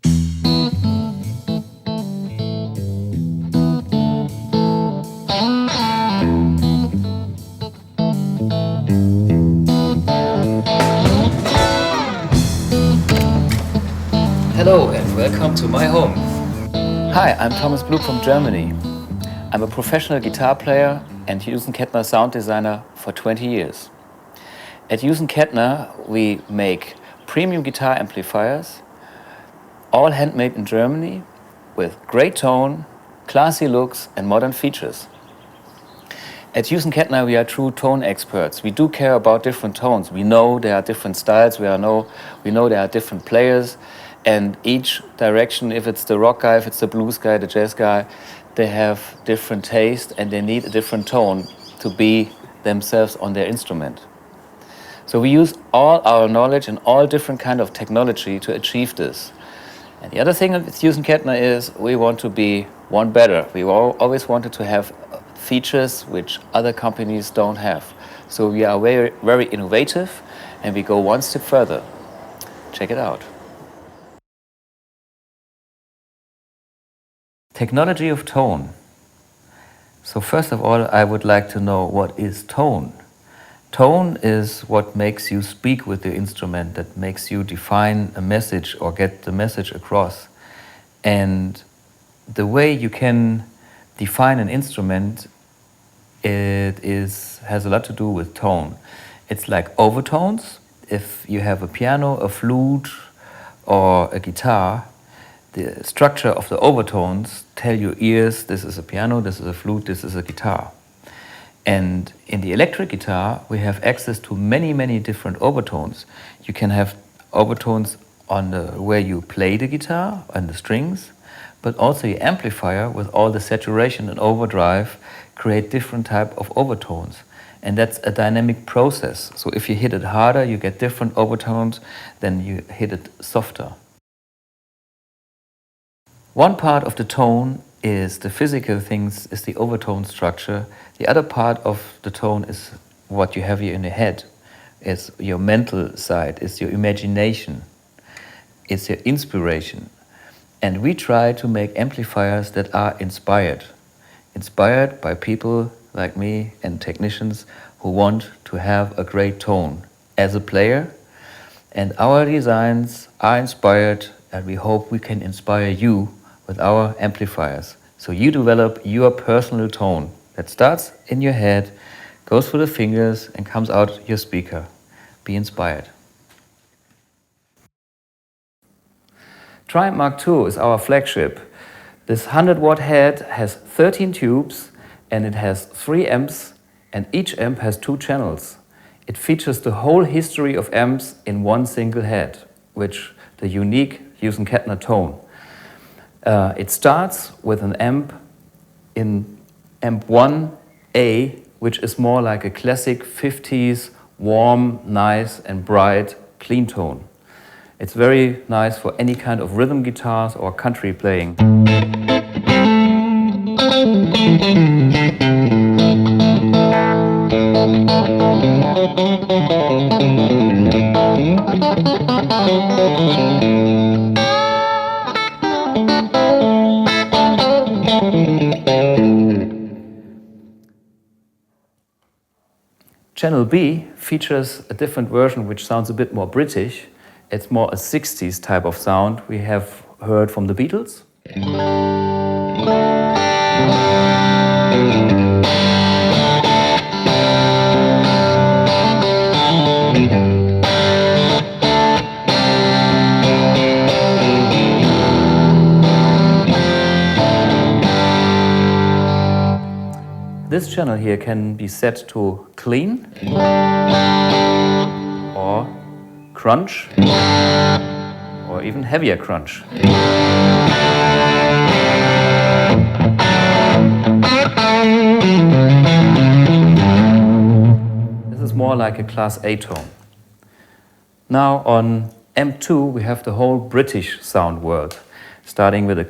Hello and welcome to my home. Hi, I'm Thomas Blug from Germany. I'm a professional guitar player and Hughes Kettner sound designer for 20 years. At Hughes Kettner, we make premium guitar amplifiers, all handmade in Germany, with great tone, classy looks and modern features. At Hughes Kettner, we are true tone experts. We do care about different tones. We know there are different styles, we know there are different players, and each direction, if it's the rock guy, if it's the blues guy, the jazz guy, they have different taste and they need a different tone to be themselves on their instrument. So we use all our knowledge and all different kind of technology to achieve this. And the other thing with Hughes Kettner is we want to be one better. We always wanted to have features which other companies don't have. So we are very, very innovative and we go one step further. Check it out. Technology of tone. So first of all, I would like to know what is tone. Tone is what makes you speak with the instrument, that makes you define a message or get the message across. And the way you can define an instrument, has a lot to do with tone. It's like overtones. If you have a piano, a flute, or a guitar, the structure of the overtones tell your ears this is a piano, this is a flute, this is a guitar. And in the electric guitar, we have access to many, many different overtones. You can have overtones on where you play the guitar and the strings, but also your amplifier with all the saturation and overdrive create different type of overtones. And that's a dynamic process. So if you hit it harder, you get different overtones than you hit it softer. One part of the tone is the physical things, is the overtone structure. The other part of the tone is what you have here in your head. It's your mental side, it's your imagination, it's your inspiration. And we try to make amplifiers that are inspired by people like me and technicians who want to have a great tone as a player. And our designs are inspired, and we hope we can inspire you with our amplifiers. So you develop your personal tone that starts in your head, goes through the fingers and comes out your speaker. Be inspired. TriAmp Mark II is our flagship. This 100-watt head has 13 tubes and it has 3 amps, and each amp has 2 channels. It features the whole history of amps in one single head, which the unique Hughes Kettner tone. It starts with an amp in amp 1A, which is more like a classic 50s, warm, nice and bright, clean tone. It's very nice for any kind of rhythm guitars or country playing. Channel B features a different version which sounds a bit more British. It's more a 60s type of sound we have heard from the Beatles. This channel here can be set to clean or crunch or even heavier crunch. This is more like a Class A tone. Now on M2 we have the whole British sound world, starting with a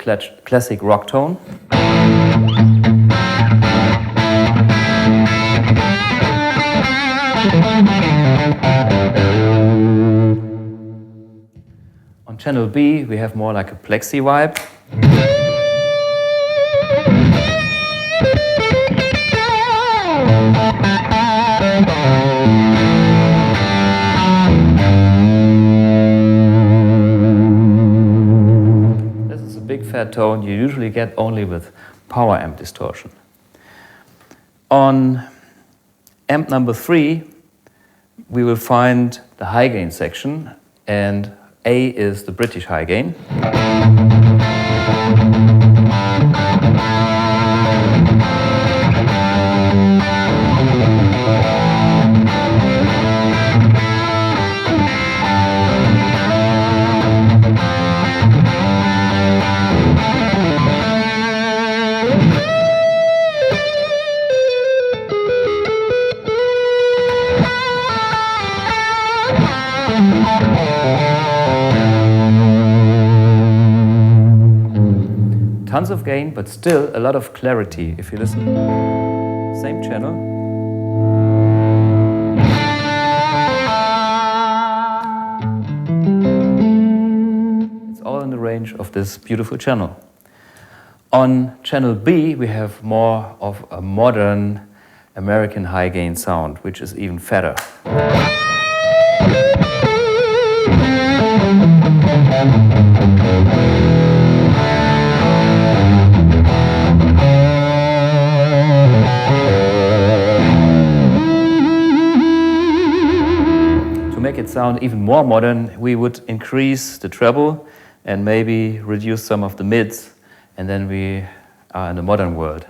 classic rock tone. On channel B, we have more like a plexi vibe. This is a big fat tone you usually get only with power amp distortion. On amp number 3, we will find the high gain section, and A is the British high gain. Tons of gain, but still a lot of clarity. If you listen, same channel. It's all in the range of this beautiful channel. On channel B, we have more of a modern American high gain sound, which is even fatter. To make it sound even more modern, we would increase the treble and maybe reduce some of the mids, and then we are in the modern world.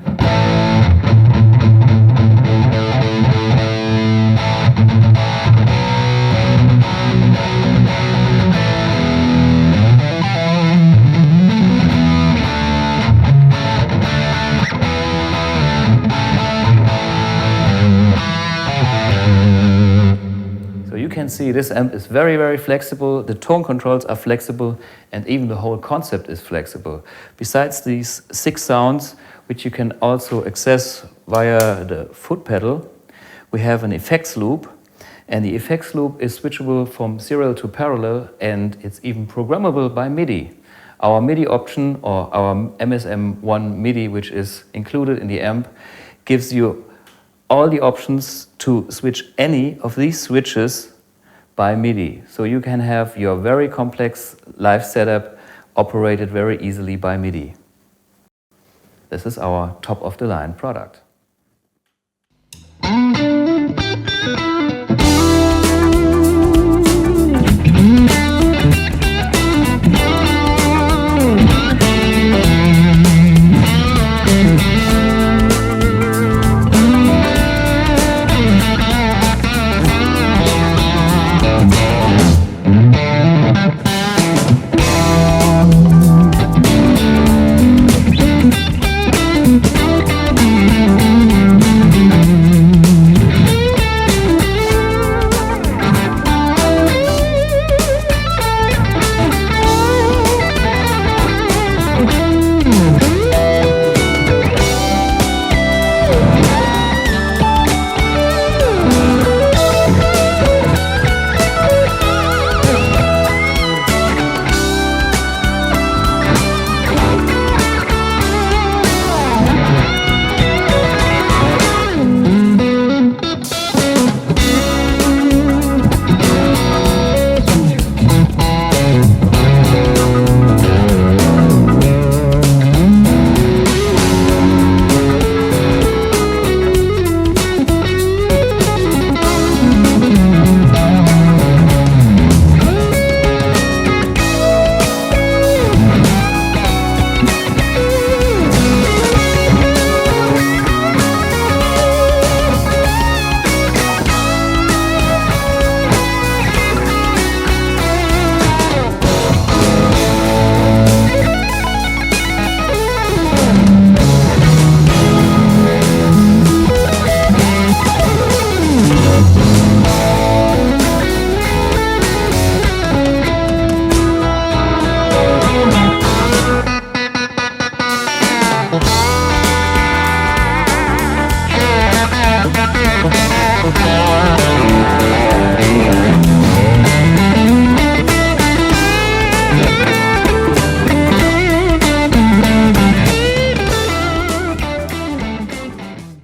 You can see this amp is very, very flexible. The tone controls are flexible, and even the whole concept is flexible. Besides these 6 sounds, which you can also access via the foot pedal, we have an effects loop, and the effects loop is switchable from serial to parallel, and it's even programmable by MIDI. Our MIDI option, or our MSM1 MIDI, which is included in the amp, gives you all the options to switch any of these switches by MIDI. So you can have your very complex live setup operated very easily by MIDI. This is our top-of-the-line product.